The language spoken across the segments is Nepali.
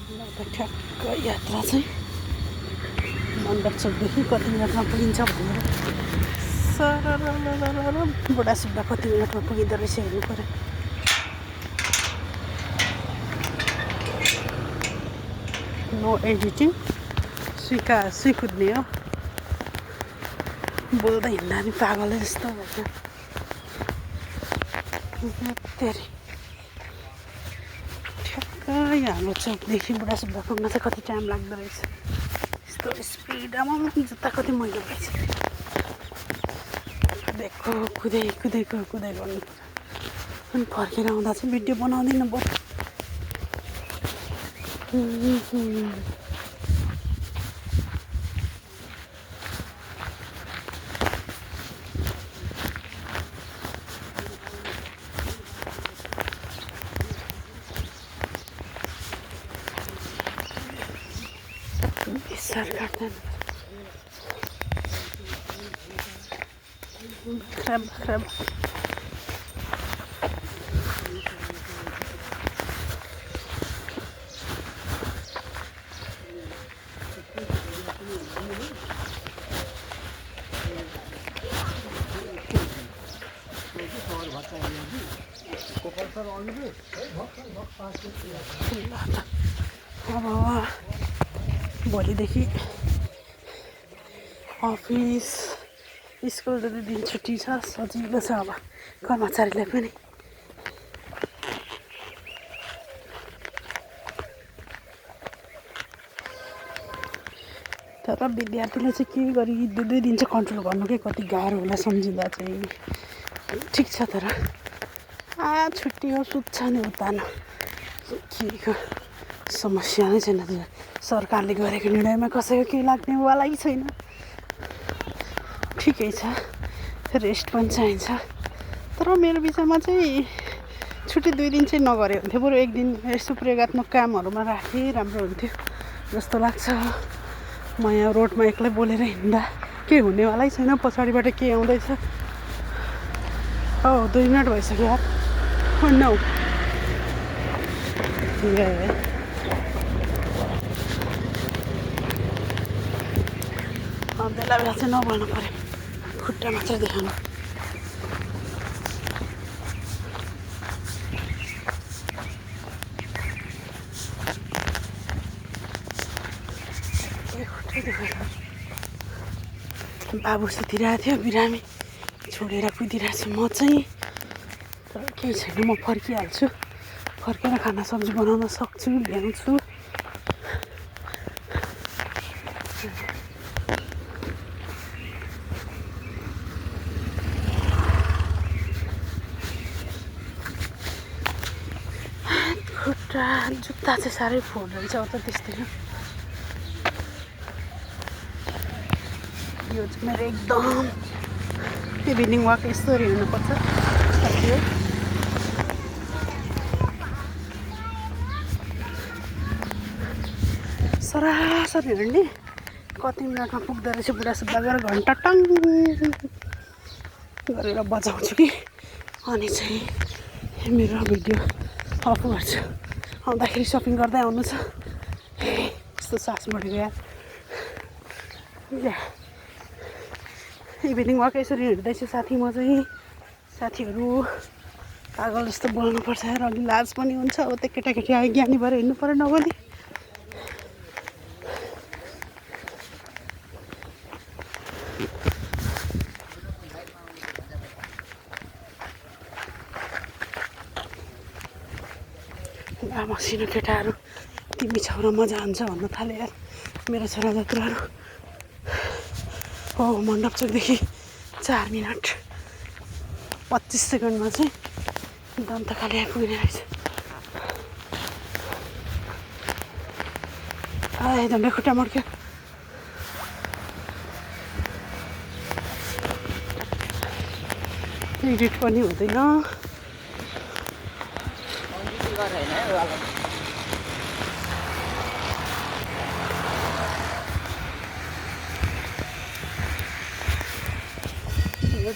ठ्याक्क यात्रा चाहिँ मण्डप चोकदेखि कति मिनटमा पुगिन्छ भनेर सरर बुढा सुब्बा कति मिनटमा पुगिँदो रहेछ हेर्नु पऱ्यो। नो एडिटिङ, सुइकुद्ने हो, बोल्दै हिँड्दा नि पागलै जस्तो भन्छ। ठ्याक्क यहाँ हाम्रो चोकदेखि बुढा सुब्बा पुग्न चाहिँ कति टाइम लाग्दो रहेछ। यस्तो स्पिडमा जुत्ता कति मैलो भएछ। कुदै गर्नु पर्यो। अनि फर्केर आउँदा चाहिँ भिडियो बनाउँदिनँ बरु। सरकार खराब अब भोलिदेखि अफिस स्कुल 2 दिन छुट्टी छ। सजिलो छ अब कर्मचारीलाई पनि। तर विद्यार्थीले चाहिँ के गरी 2 दिन चाहिँ कन्ट्रोल गर्नु के कति गाह्रो होला सम्झिँदा चाहिँ। ठिक छ तर छुट्टी हो सुत्छ नि उता न के समस्या नै छैन। सरकारले गरेको निर्णयमा कसैको केही लाग्नेवालै छैन। ठिकै छ, रेस्ट पनि चाहिन्छ। तर मेरो विचारमा चाहिँ छुट्टी 2 दिन चाहिँ नगरे हुन्थ्यो, बरु 1 दिन यसो प्रयोगात्मक कामहरूमा राखे राम्रो हुन्थ्यो जस्तो लाग्छ। म यहाँ रोडमा एक्लै बोलेर हिँड्दा के हुनेवालै छैन। पछाडिबाट के आउँदैछ। 2 मिनट भइसक्यो यार। नौ बेला बेला चाहिँ नबोल्नु पऱ्यो, खुट्टा मात्र देखाउनु। बाबु सुतिरहेको थियो, बिरामी छोडेर कुदिरहेको छु म चाहिँ। तर केही छैन, म फर्किहाल्छु। फर्केर खाना सब्जी बनाउन सक्छु, ल्याउँछु। खुट्टा जुत्ता चाहिँ साह्रै फोहोर रहेछ। अब त त्यस्तै हो। यो चाहिँ मेरो एकदम इभिनिङ वाक यस्तोरी हुनुपर्छ। सरासरी हिँड्ने कति मिनटमा पुग्दो रहेछ बुढा सुब्बा गरेर घन्टा टङ गरेर बजाउँछु कि अनि चाहिँ मेरो भिडियो अफ गर्छु। आउँदाखेरि सपिङ गर्दै आउनु छ। यस्तो सास बढेको यार। इभिनिङ वाक यसरी हिँड्दैछु साथी म चाहिँ। साथीहरू पागल जस्तो बोल्नुपर्छ यार, अलि लाज पनि हुन्छ। हो त्यो केटाकेटी आयो ज्ञानी भएर हिँड्नु पऱ्यो नभने। मसिनो केटाहरू तिमी छाउरा मजा आउँछ भन्न थाले यार मेरो छोरा जत्रोहरू। मण्डप चोकदेखि 4 मिनट 25 सेकेन्डमा चाहिँ दन्तकाली आइपुग्ने रहेछ। झन्डै खुट्टा मड्क्यो। एडिट पनि हुँदैन।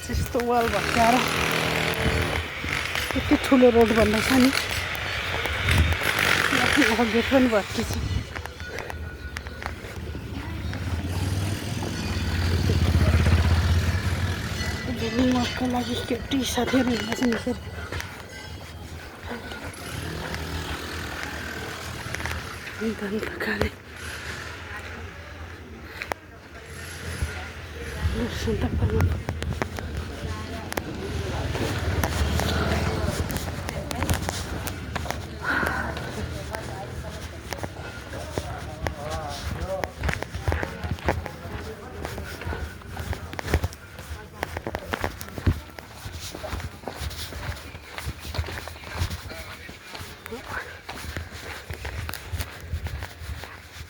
यस्तो वाल भत्काएर यति ठुलो रोड भन्दैछ नि। अब गेट पनि भत्किन्छ। इभिनिङ वकको लागि केटी साथीहरू हिँड्दैछन् यसरी। दन्तकाले सन्तकपुरमा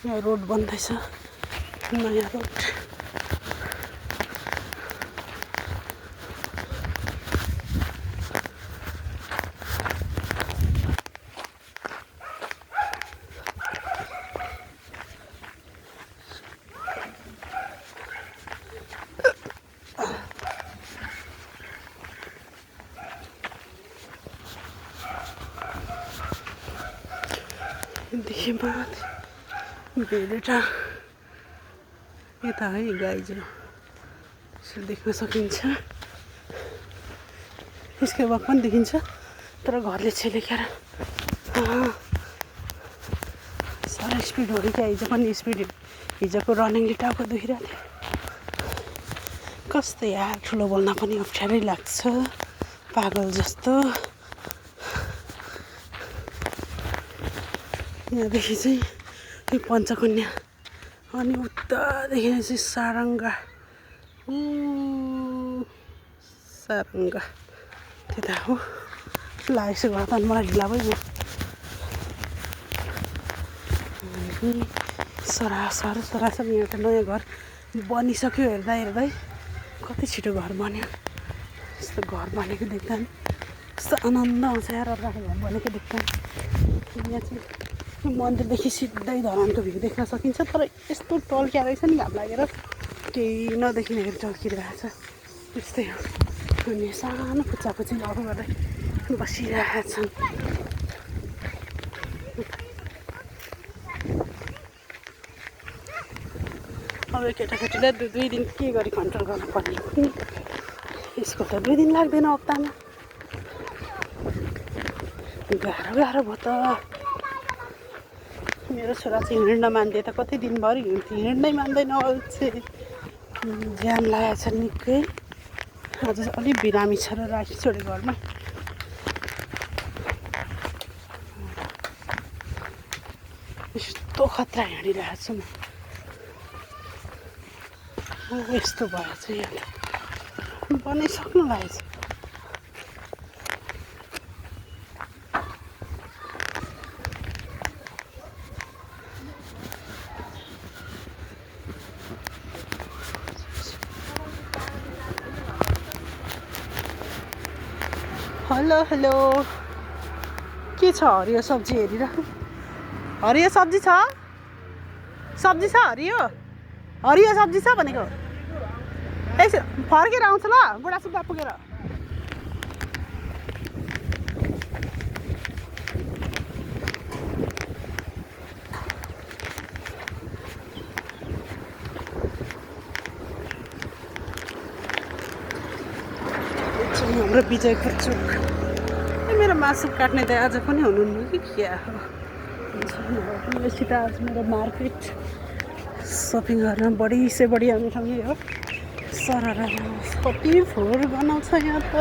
यहाँ रोड बन्दैछ, नयाँ रोड। देखि भेडेटा यता है गाईजो यसो देख्न सकिन्छ। यसको बाद पनि देखिन्छ तर घरले छेलेखेर साह्रै स्पिड हो क्या। हिजो पनि स्पिड, हिजोको रनिङले टाउको दुखिरहेको थियो। कस्तो यार, ठुलो बोल्न पनि अप्ठ्यारै लाग्छ, पागल जस्तो। यहाँदेखि चाहिँ यो पञ्चकन्या अनि उतादेखि चाहिँ सारङ्गा, सारङ्गा त्यता हो। लागेको घर त मलाई ढिला भयो। अनि सरासर यहाँ त नयाँ घर बनिसक्यो। हेर्दा हेर्दै कति छिटो घर बन्यो। यस्तो घर बनेको देख्दा नि कस्तो आनन्द आउँछ यार। अर्काको घर बनेको देख्दा यहाँ चाहिँ मन्दिरदेखि सिधै धरानको भ्यू देख्न सकिन्छ। तर यस्तो टल्किया रहेछ नि, घाम लागेर केही नदेखिने गरी टल्किरहेको छ। त्यस्तै हो। अनि सानो पुच्चापुच्ची लग गर्दै बसिरहेका छन्। अब केटाकेटीलाई 2 दिन के गरी कन्ट्रोल गर्नुपर्ने यसको त 2 दिन लाग्दैन, हप्तामा। गाह्रो भयो त। मेरो छोरा चाहिँ हिँड्न मान्दै त कति दिनभरि हिँड्थ्यो, हिँड्नै मान्दैन अल्छे। ज्यान लागेको छ निकै। अझ अलिक बिरामी छ र राखी छोडे घरमा। यस्तो खतरा हिँडिरहेको छु म। यस्तो भएछ यहाँ बनाइसक्नु लागेछ। हेलो हेलो, के छ? हरियो सब्जी हेरिराख्नु। हरियो सब्जी छ? सब्जी छ हरियो? हरियो सब्जी छ भनेको। यसो फर्केर आउँछ ल, बुढासुब्बा पुगेर। हाम्रो विजयपुर चोक। मेरो मासु काट्ने त आज पनि हुनुहुन्न कि क्या हो। आज मेरो मार्केट सपिङ गर्न बढी से बढी आउने ठाउँ यही हो। सरर कति फोहोर गनाउँछ यहाँ त।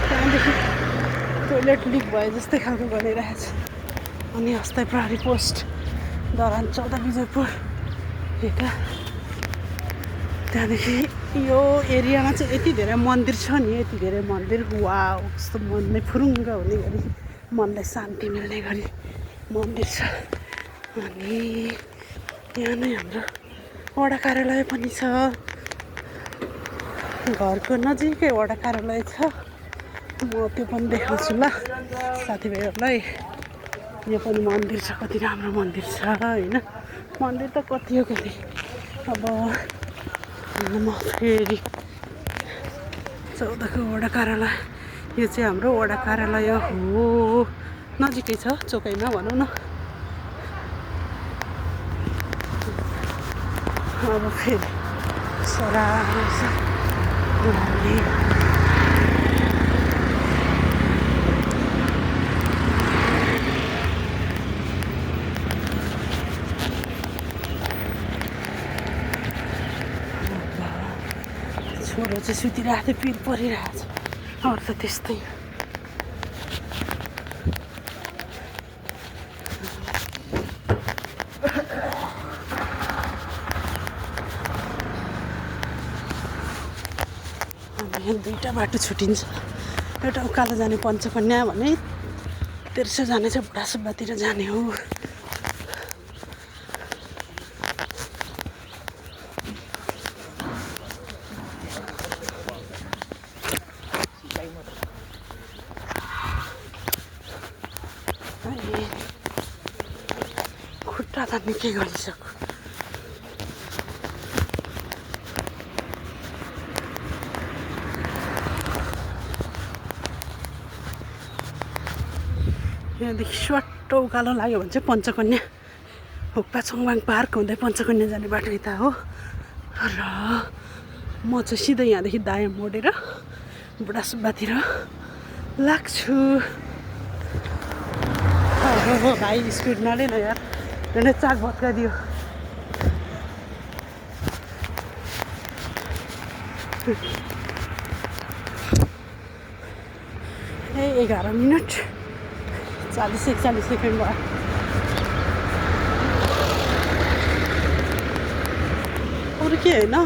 त्यहाँदेखि टोइलेट लिक भए जस्तै खालको गरिरहेछ। अनि हस्ताई प्रहरी पोस्ट दरान 14 विजयपुर यता। त्यहाँदेखि यो एरियामा चाहिँ यति धेरै मन्दिर छ नि, यति धेरै मन्दिर। वाउ, कस्तो मन नै फुरुङ्ग हुने गरी, मनलाई शान्ति मिल्ने गरी मन्दिर छ। अनि यहाँ नै हाम्रो वडा कार्यालय पनि छ। घरको नजिकै वडा कार्यालय छ। म त्यो पनि देखाउँछु ल साथीभाइहरूलाई। यो पनि मन्दिर छ, कति राम्रो मन्दिर छ होइन। मन्दिर त कति हो कति। अब म फेरि 14को वडा कार्यालय, यो चाहिँ हाम्रो वडा कार्यालय हो। नजिकै छ, चोकैमा भनौँ न। अब फेरि सरास छोरो चाहिँ सुतिरहेको थियो पिर परिरहेको छ अरू त त्यस्तै यहाँ दुईवटा बाटो छुट्टिन्छ एउटा उकालो जाने पञ्चकन्या भने तेर्सो जाने चाहिँ बुढासुब्बातिर जाने हो खुट्टा त निकै गरिसक्यो यहाँदेखि स्वाट्ट उकालो लाग्यो भने चाहिँ पञ्चकन्या हुक्पा छोङबाङ पार्क हुँदै पञ्चकन्या जाने बाटो यता हो र म चाहिँ सिधै यहाँदेखि दायाँ मोडेर बुढासुब्बातिर लाग्छु भाइ स्पिड नलिएन यार त्यसले चाक भत्काइदियो ए 11 मिनट 40-41 सेकेन्ड भयो अरू के होइन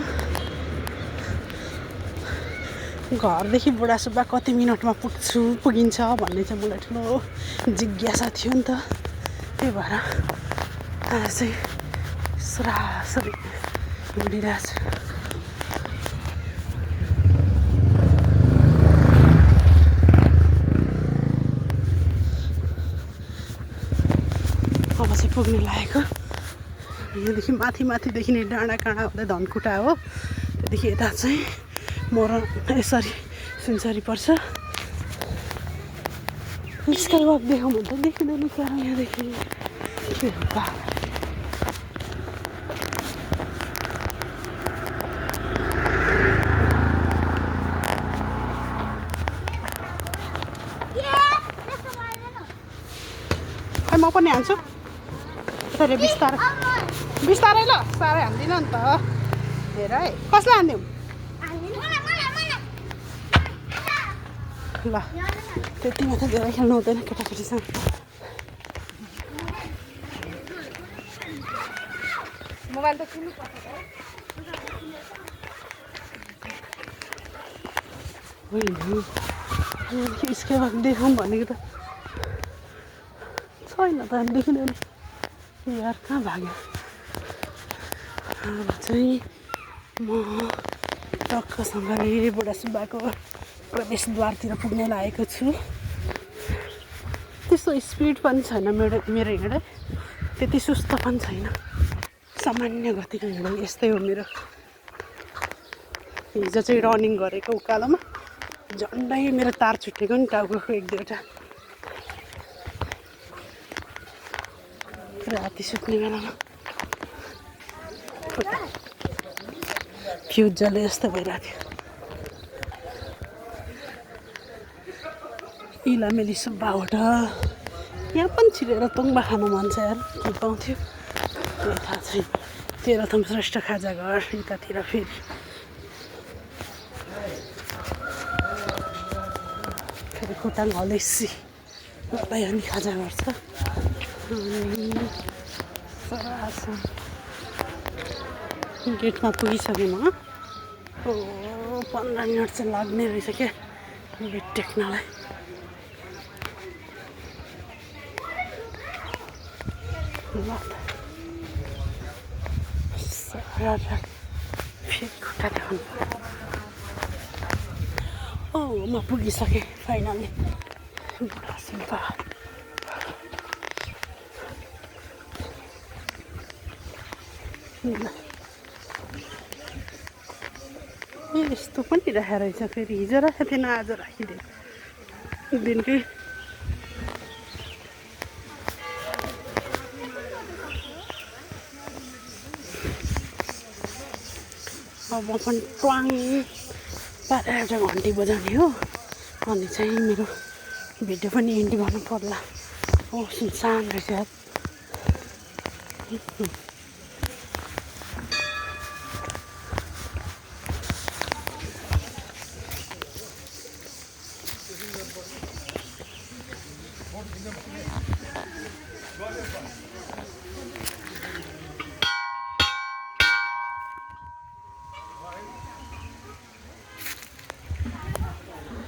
घरदेखि बुढासुब्बा कति मिनटमा पुगिन्छ भन्ने चाहिँ मलाई ठुलो जिज्ञासा थियो नि त त्यही भएर आज चाहिँ सरासरी हिँडिरहेको छु अब चाहिँ पुग्ने लागेको यहाँदेखि माथि देखिने डाँडा काँडा हुँदै धनकुटा हो त्यहाँदेखि यता चाहिँ मोर यसरी सुनसरी पर्छ स्काई वक देखाउँ भने त देखिँदैन क्या यहाँदेखि के हो खै म पनि हान्छु त्यसरी बिस्तारै बिस्तारै ल साह्रै हान्दिनँ नि त हेर है कसलाई हान्दिउँ ल त्यति मात्र धेरै खेल्नु हुँदैन केटाकेटीसँग मोबाइल त किन्नु पर्छ होइन स्काई वक देखाउँ भनेको त छैन त देखिँदैन यार कहाँ भाग्यो अब चाहिँ म टक्कसँगले बुढासुब्बाको प्रवेशद्वारतिर पुग्न लागेको छु त्यस्तो स्पिड पनि छैन मेरो हिँडाइ त्यति सुस्त पनि छैन सामान्य गतिको हिँडाइ यस्तै हो मेरो हिजो चाहिँ रनिङ गरेको उकालोमा झन्डै मेरो तार छुटेको नि टाउको एक दुईवटा राति सुत्ने बेलामा फ्युज जले जस्तो भइरहेको थियो इलामेली सुब्बा होटल यहाँ पनि छिरेर तोङ्बा खानु मन छ यार के पाउँथ्यो त्यही थाहा छैन तेह्रथुम श्रेष्ठ खाजा घर यतातिर फेरि खोटाङ हलेसी मलाई अनि खाजा घर छ गेटमा पुगिसकेँ म 15 मिनट चाहिँ लाग्ने रहेछ क्या गेट टेक्नलाई फेरि खुट्टा देखाउनु म पुगिसकेँ फाइनली बुढासुब्बा यस्तो पनि राखेको रहेछ फेरि हिजो राखेको थिएन आज राखिदिएँ दिनकै अब म पनि ट्वाङ पारेर एउटा घन्टी बजाउने हो अनि चाहिँ मेरो भिडियो पनि एन्ड गर्नु पर्ला। सुनसान रहेछ।